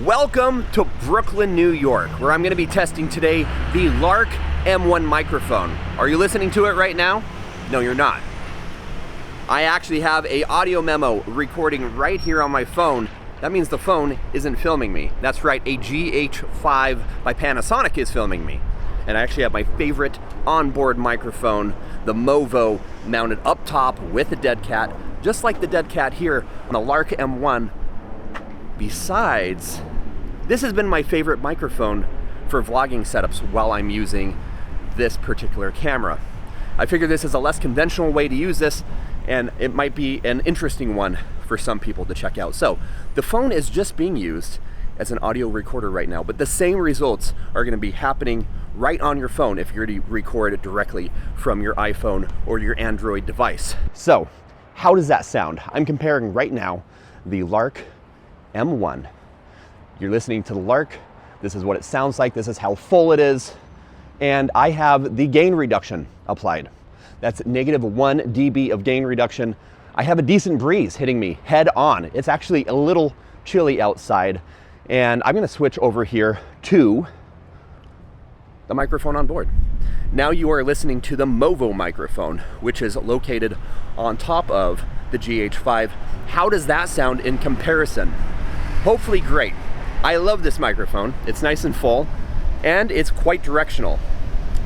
Welcome to Brooklyn, New York, where I'm going to be testing today the Lark M1 microphone. Are you listening to it right now? No, you're not. I actually have an audio memo recording right here on my phone. That means the phone isn't filming me. That's right, a GH5 by Panasonic is filming me. And I actually have my favorite onboard microphone, the Movo, mounted up top with a dead cat, just like the dead cat here on the Lark M1. Besides, this has been my favorite microphone for vlogging setups while I'm using this particular camera. I figure this is a less conventional way to use this, and it might be an interesting one for some people to check out. So the phone is just being used as an audio recorder right now, but the same results are going to be happening right on your phone if you're to record it directly from your iPhone or your Android device. So how does that sound? I'm comparing right now the Lark M1. You're listening to the Lark. This is what it sounds like. This is how full it is. And I have the gain reduction applied. That's -1 dB of gain reduction. I have a decent breeze hitting me head on. It's actually a little chilly outside. And I'm gonna switch over here to the microphone on board. Now you are listening to the Movo microphone, which is located on top of the GH5. How does that sound in comparison? Hopefully great. I love this microphone. It's nice and full, and it's quite directional.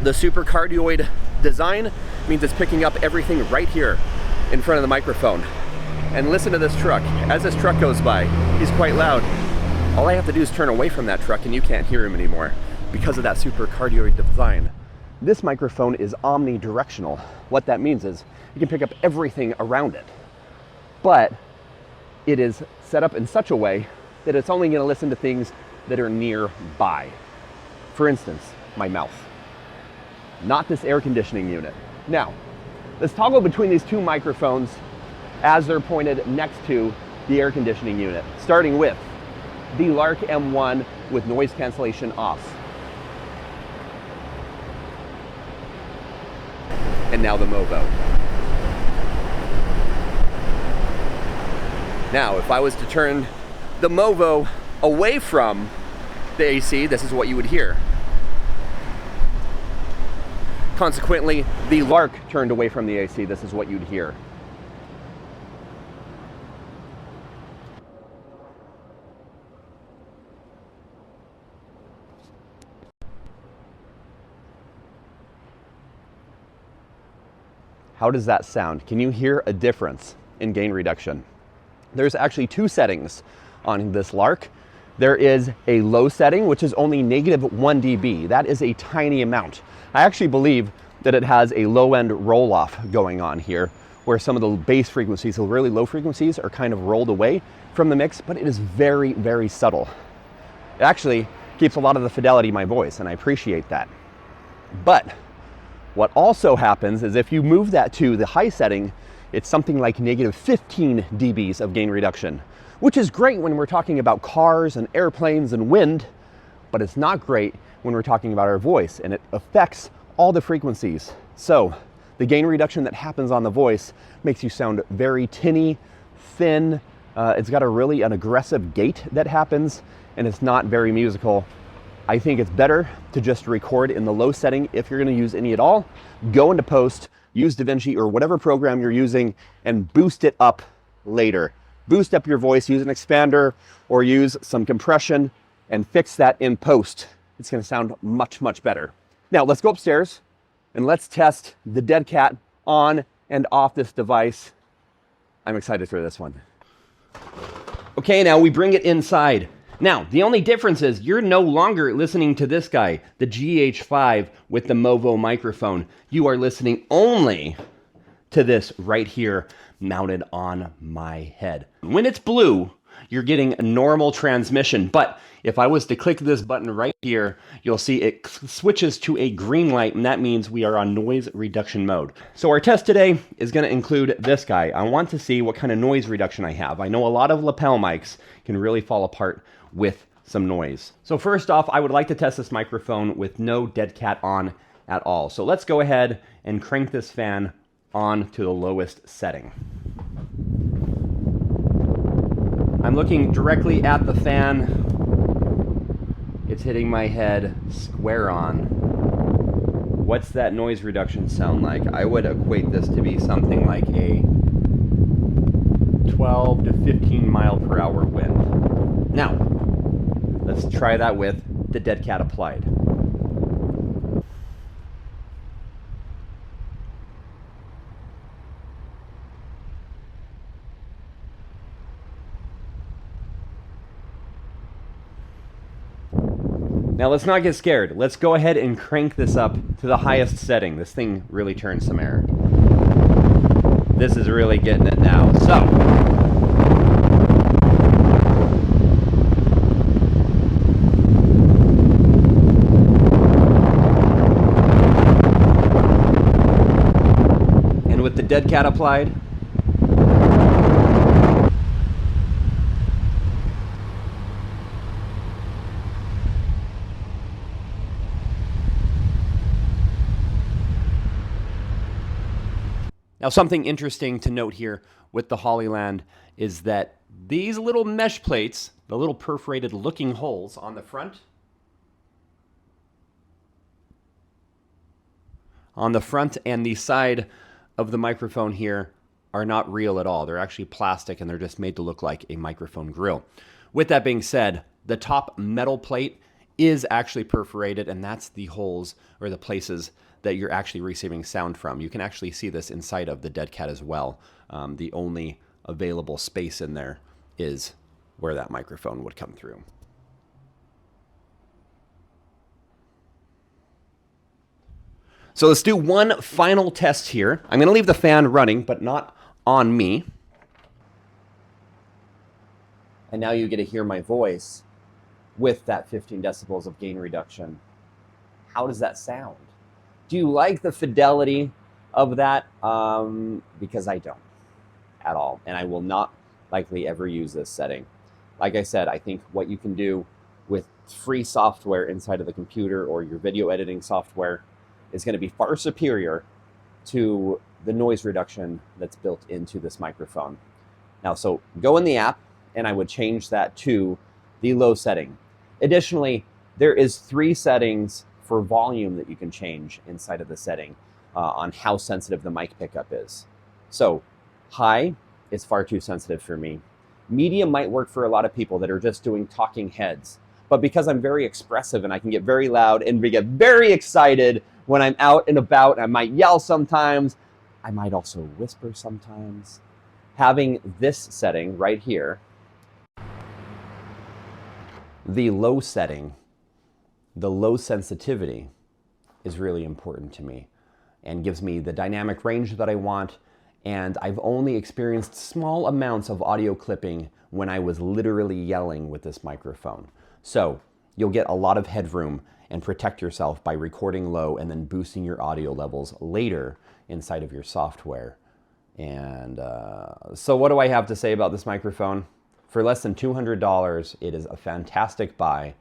The super cardioid design means it's picking up everything right here in front of the microphone. And listen to this truck. As this truck goes by, he's quite loud. All I have to do is turn away from that truck and you can't hear him anymore because of that super cardioid design. This microphone is omnidirectional. What that means is you can pick up everything around it, but it is set up in such a way that it's only going to listen to things that are nearby. For instance, my mouth, not this air conditioning unit. Now, let's toggle between these two microphones as they're pointed next to the air conditioning unit, starting with the Lark M1 with noise cancellation off. And now the Movo. Now, if I was to turn the Movo away from the AC, this is what you would hear. Consequently, the Lark turned away from the AC, this is what you'd hear. How does that sound? Can you hear a difference in gain reduction? There's actually two settings on this Lark. There is a low setting, which is only -1 dB. That is a tiny amount. I actually believe that it has a low end roll off going on here, where some of the bass frequencies, the really low frequencies, are kind of rolled away from the mix, but it is very, very subtle. It actually keeps a lot of the fidelity of my voice, and I appreciate that. But what also happens is if you move that to the high setting, it's something like -15 dBs of gain reduction, which is great when we're talking about cars and airplanes and wind, but it's not great when we're talking about our voice, and it affects all the frequencies. So the gain reduction that happens on the voice makes you sound very tinny, thin. It's got an aggressive gate that happens, and it's not very musical. I think it's better to just record in the low setting if you're going to use any at all. Go into post, use DaVinci or whatever program you're using, and boost it up later. Boost up your voice, use an expander or use some compression and fix that in post. It's going to sound much, much better. Now let's go upstairs and let's test the dead cat on and off this device. I'm excited for this one. Okay, now we bring it inside. Now, the only difference is you're no longer listening to this guy, the GH5 with the Movo microphone. You are listening only to this right here mounted on my head. When it's blue, you're getting a normal transmission, but if I was to click this button right here, you'll see it switches to a green light, and that means we are on noise reduction mode. So our test today is going to include this guy. I want to see what kind of noise reduction I have. I know a lot of lapel mics can really fall apart with some noise. So first off, I would like to test this microphone with no dead cat on at all. So let's go ahead and crank this fan on to the lowest setting. I'm looking directly at the fan. It's hitting my head square on. What's that noise reduction sound like? I would equate this to be something like a 12 to 15 mile per hour wind. Now, let's try that with the dead cat applied. Now let's not get scared. Let's go ahead and crank this up to the highest setting. This thing really turns some air. This is really getting it now. So, and with the dead cat applied, now, something interesting to note here with the Hollyland is that these little mesh plates, the little perforated looking holes on the front, and the side of the microphone here are not real at all. They're actually plastic and they're just made to look like a microphone grill. With that being said, the top metal plate is actually perforated, and that's the holes or the places that you're actually receiving sound from. You can actually see this inside of the dead cat as well. The only available space in there is where that microphone would come through. So let's do one final test here. I'm gonna leave the fan running, but not on me. And now you get to hear my voice with that 15 decibels of gain reduction. How does that sound? Do you like the fidelity of that? Because I don't at all, and I will not likely ever use this setting. Like I said, I think what you can do with free software inside of the computer or your video editing software is going to be far superior to the noise reduction that's built into this microphone. Now, so go in the app, and I would change that to the low setting. Additionally, there is 3 settings for volume that you can change inside of the setting on how sensitive the mic pickup is. So high is far too sensitive for me. Medium might work for a lot of people that are just doing talking heads. But because I'm very expressive and I can get very loud and get very excited when I'm out and about, I might yell sometimes, I might also whisper sometimes. Having this setting right here, the low setting, the low sensitivity, is really important to me and gives me the dynamic range that I want. And I've only experienced small amounts of audio clipping when I was literally yelling with this microphone. So you'll get a lot of headroom and protect yourself by recording low and then boosting your audio levels later inside of your software. And so what do I have to say about this microphone? For less than $200, it is a fantastic buy,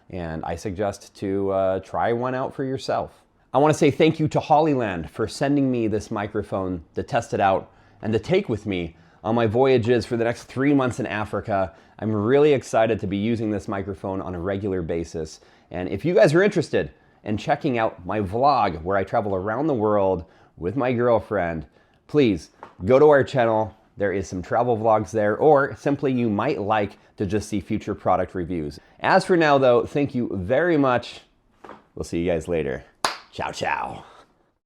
and I suggest to try one out for yourself. I want to say thank you to Hollyland for sending me this microphone to test it out and to take with me on my voyages for the next 3 months in Africa. I'm really excited to be using this microphone on a regular basis. And if you guys are interested in checking out my vlog where I travel around the world with my girlfriend, please go to our channel. There is some travel vlogs there, or simply you might like to just see future product reviews. As for now though, thank you very much. We'll see you guys later. Ciao, ciao.